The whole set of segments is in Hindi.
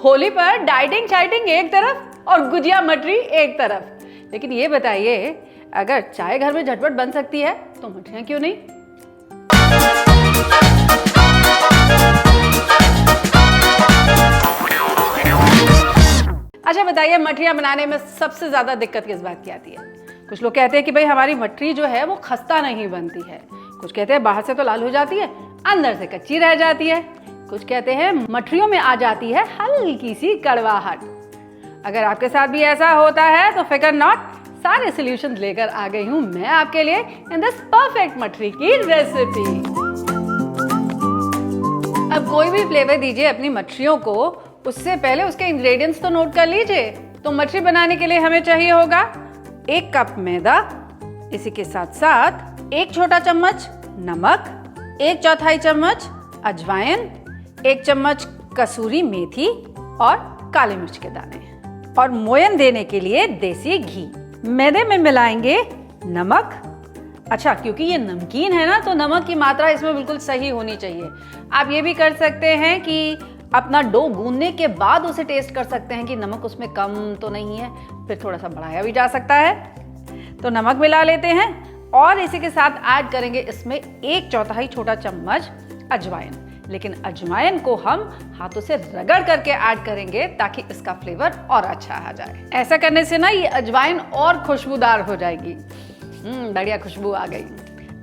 होली पर डाइटिंग चाइटिंग एक तरफ और गुजिया मटरी एक तरफ। लेकिन ये बताइए, अगर चाय घर में झटपट बन सकती है तो मठरियाँ क्यों नहीं? अच्छा बताइए, मठरियाँ बनाने में सबसे ज्यादा दिक्कत किस बात की आती है? कुछ लोग कहते हैं कि भाई हमारी मटरी जो है वो खस्ता नहीं बनती है। कुछ कहते हैं बाहर से तो लाल हो जाती है, अंदर से कच्ची रह जाती है। कुछ कहते हैं मटरियों में आ जाती है हल्की सी कड़वाहट। अगर आपके साथ भी ऐसा होता है तो फिकर नॉट, सारे सॉल्यूशंस लेकर आ गई हूं मैं आपके लिए इन दिस परफेक्ट मटरी की रेसिपी। अब कोई भी फ्लेवर दीजिए अपनी मटरियों को, उससे पहले उसके इंग्रेडिएंट्स तो नोट कर लीजिए। तो मटरी बनाने के लिए हमें चाहिए होगा 1 कप मैदा, इसी के साथ साथ 1 छोटा चम्मच नमक, 1/4 चम्मच अजवाइन, 1 चम्मच कसूरी मेथी और काली मिर्च के दाने, और मोयन देने के लिए देसी घी। मैदे में मिलाएंगे नमक। अच्छा, क्योंकि ये नमकीन है ना, तो नमक की मात्रा इसमें बिल्कुल सही होनी चाहिए। आप ये भी कर सकते हैं कि अपना डो गूंदने के बाद उसे टेस्ट कर सकते हैं कि नमक उसमें कम तो नहीं है, फिर थोड़ा सा बढ़ाया भी जा सकता है। तो नमक मिला लेते हैं और इसी के साथ ऐड करेंगे इसमें 1/4 छोटा चम्मच अजवाइन। लेकिन अजवाइन को हम हाथों से रगड़ करके ऐड करेंगे ताकि इसका फ्लेवर और अच्छा आ जाए। ऐसा करने से ना ये अजवाइन और खुशबूदार हो जाएगी। बढ़िया खुशबू आ गई।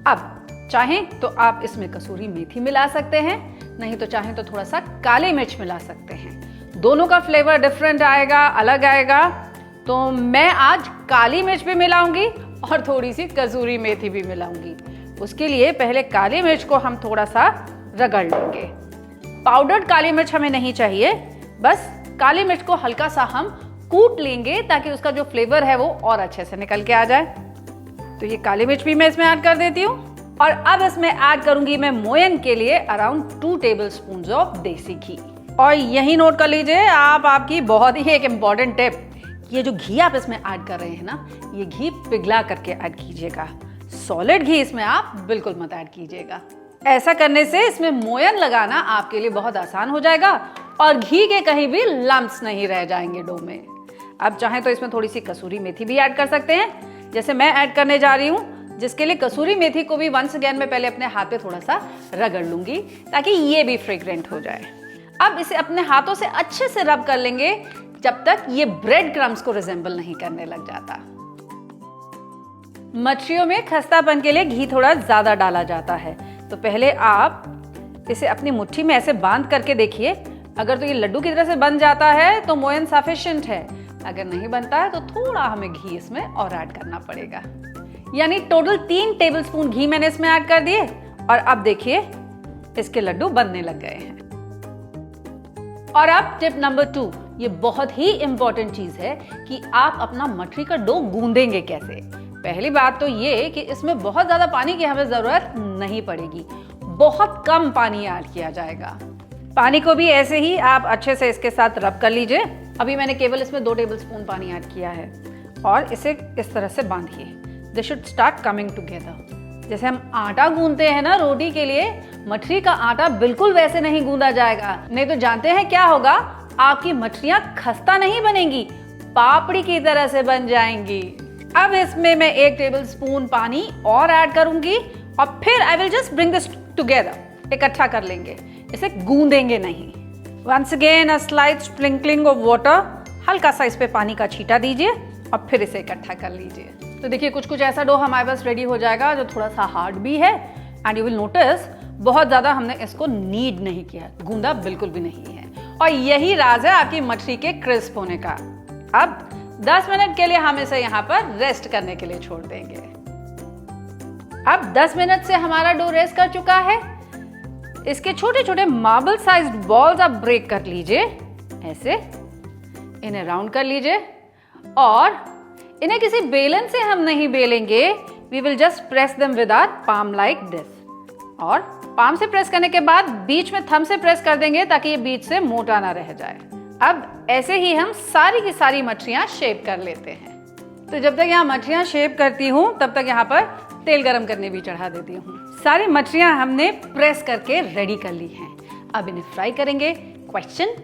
अब चाहें तो आप इसमें कसूरी मेथी मिला सकते हैं, नहीं तो चाहें तो थोड़ा सा काली मिर्च मिला सकते हैं। दोनों का फ्लेवर डिफरेंट आएगा, अलग आएगा। तो मैं आज काली मिर्च भी मिलाऊंगी और थोड़ी सी कसूरी मेथी भी मिलाऊंगी। उसके लिए पहले काली मिर्च को हम थोड़ा सा रगड़ लेंगे। पाउडर्ड काली मिर्च हमें नहीं चाहिए, बस काली मिर्च को हल्का सा हम कूट लेंगे ताकि उसका जो फ्लेवर है वो और अच्छे से निकल के आ जाए। तो ये काली मिर्च भी मैं इसमें ऐड कर देती हूँ। और अब इसमें ऐड करूंगी मैं मोयन के लिए अराउंड 2 टेबलस्पून ऑफ देसी घी। और यही नोट कर लीजिए आप, आपकी बहुत ही एक इम्पॉर्टेंट टिप, ये जो घी आप इसमें ऐड कर रहे हैं ना, ये घी पिघला करके ऐड कीजिएगा। सॉलिड घी इसमें आप बिल्कुल मत ऐड कीजिएगा। ऐसा करने से इसमें मोयन लगाना आपके लिए बहुत आसान हो जाएगा और घी के कहीं भी लम्प्स नहीं रह जाएंगे डो में। अब चाहें तो इसमें थोड़ी सी कसूरी मेथी भी ऐड कर सकते हैं, जैसे मैं ऐड करने जा रही हूँ, जिसके लिए कसूरी मेथी को भी वंस अगेन मैं पहले अपने हाथ पे थोड़ा सा रगड़ लूंगी ताकि ये भी फ्रेग्रेंट हो जाए। अब इसे अपने हाथों से अच्छे से रब कर लेंगे जब तक ये ब्रेड क्रम्स को रिजेंबल नहीं करने लग जाता। मछलियों में खस्तापन के लिए घी थोड़ा ज्यादा डाला जाता है, तो पहले आप इसे अपनी मुट्ठी में ऐसे बांध करके देखिए। अगर तो ये लड्डू की तरह से बन जाता है तो मोयन सफिशिएंट है, अगर नहीं बनता है तो थोड़ा हमें घी इसमें और ऐड करना पड़ेगा। यानी टोटल 3 टेबलस्पून घी मैंने इसमें ऐड कर दिए और अब देखिए इसके लड्डू बनने लग गए हैं। और अब टिप नंबर 2, ये बहुत ही इंपॉर्टेंट चीज है कि आप अपना मठरी का डो गूंदेंगे कैसे। पहली बात तो ये कि इसमें बहुत ज्यादा पानी की हमें जरूरत नहीं पड़ेगी, बहुत कम पानी ऐड किया जाएगा। पानी को भी ऐसे ही आप अच्छे से इसके साथ रब कर लीजिए। अभी मैंने केवल इसमें 2 टेबलस्पून पानी ऐड किया है और इसे इस तरह से बांधिए। This should start coming together. जैसे हम आटा गूंदते हैं ना रोटी के लिए, मठरी का आटा बिल्कुल वैसे नहीं गूंदा जाएगा, नहीं तो जानते हैं क्या होगा, आपकी मठरियां खस्ता नहीं बनेंगी, पापड़ी की तरह से बन जाएंगी। अब इसमें मैं 1 टेबलस्पून पानी और ऐड करूंगी और फिर I will just bring this together, इकट्ठा कर लेंगे, इसे गूंदेंगे नहीं। Once again a slight sprinkling of water, हल्का सा इस पे पानी का छींटा दीजिए और फिर इसे इकट्ठा कर लीजिए। तो देखिए कुछ कुछ ऐसा डो हमारे पास रेडी हो जाएगा जो थोड़ा सा हार्ड भी है, एंड यू विल नोटिस बहुत ज्यादा हमने इसको नीड नहीं किया, गूंदा बिल्कुल भी नहीं है। और यही राज है आपकी मठरी के क्रिस्प होने का। अब 10 मिनट के लिए हम इसे यहाँ पर रेस्ट करने के लिए छोड़ देंगे। अब 10 मिनट से हमारा डो रेस्ट कर चुका है। इसके छोटे छोटे मार्बल साइज्ड बॉल्स आप ब्रेक कर लीजिए, ऐसे इन्हें राउंड कर लीजिए और इन्हें किसी बेलन से हम नहीं बेलेंगे, we will just press them with our palm like this. और पाम से प्रेस करने के बाद बीच में थंब से प्रेस कर देंगे ताकि ये बीच से मोटा ना रह जाए। अब ऐसे ही हम सारी की सारी मछलियां शेप कर लेते हैं। तो जब तक यहाँ मछलियां शेप करती हूँ तब तक यहाँ पर तेल गरम करने भी चढ़ा देती हूँ। सारी मछलियां हमने प्रेस करके रेडी कर ली हैं। अब इन्हें फ्राई करेंगे। क्वेश्चन,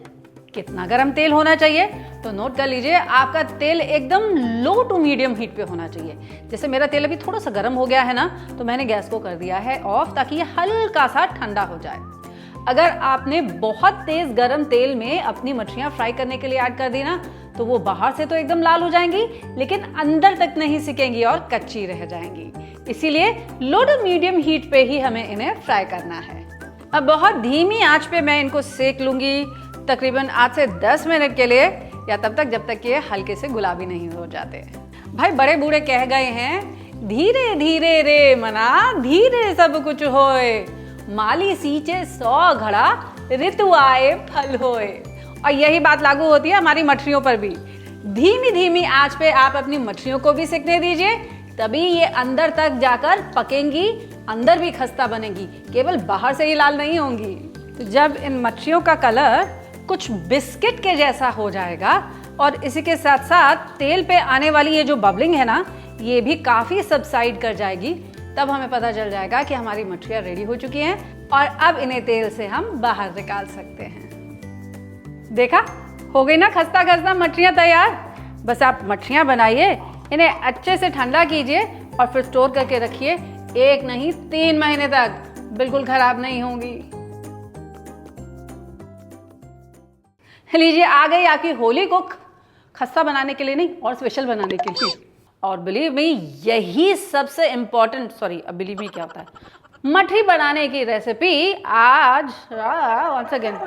कितना गरम तेल होना चाहिए, तो नोट कर लीजिए आपका तेल एकदम लो टू मीडियम हीट पे होना चाहिए। जैसे मेरा तेल अभी थोड़ा सा गर्म हो गया है ना, तो मैंने गैस को कर दिया है ऑफ, ताकि ये हल्का सा ठंडा हो जाए। अगर आपने बहुत तेज गरम तेल में अपनी मछलियां फ्राई करने के लिए ऐड कर दी ना, तो वो बाहर से तो एकदम लाल हो जाएंगी, लेकिन अंदर तक नहीं सिकेंगी और कच्ची रह जाएंगी। इसीलिए लो टू मीडियम हीट पे ही हमें इन्हें फ्राई करना है। अब बहुत धीमी आंच पे मैं इनको सेक लूंगी, तकरीबन 8 से 10 मिनट के लिए, या तब तक जब तक कि ये हल्के से गुलाबी नहीं हो जाते। भाई बड़े बूढ़े कह गए हैं, धीरे धीरे रे मना धीरे सब कुछ होए, माली सींचे 100 घड़ा ऋतु आए फल होए। और यही बात लागू होती है हमारी मछलियों पर भी। धीमी धीमी आंच पे आप अपनी मछलियों को भी सिकने दीजिए, तभी ये अंदर तक जाकर पकेंगी, अंदर भी खस्ता बनेगी, केवल बाहर से ही लाल नहीं होंगी। तो जब इन मछलियों का कलर कुछ बिस्किट के जैसा हो जाएगा और इसी के साथ साथ तेल पे आने वाली ये जो बबलिंग है ना, ये भी काफी सबसाइड कर जाएगी, तब हमें पता चल जाएगा कि हमारी मछलियां रेडी हो चुकी हैं और अब इन्हें तेल से हम बाहर निकाल सकते हैं। देखा, हो गई ना खस्ता खस्ता मछलियां तैयार। बस आप मछलियां बनाइए, इन्हें अच्छे से ठंडा कीजिए और फिर स्टोर करके रखिए, 1 नहीं 3 महीने तक बिल्कुल खराब नहीं होंगी। लीजिए, आ गई आपकी होली को खस्ता बनाने के लिए नहीं और स्पेशल बनाने के लिए। और बिलीव मी, यही सबसे इम्पोर्टेंट, बिलीव मी क्या होता है, मठरी बनाने की रेसिपी आज once again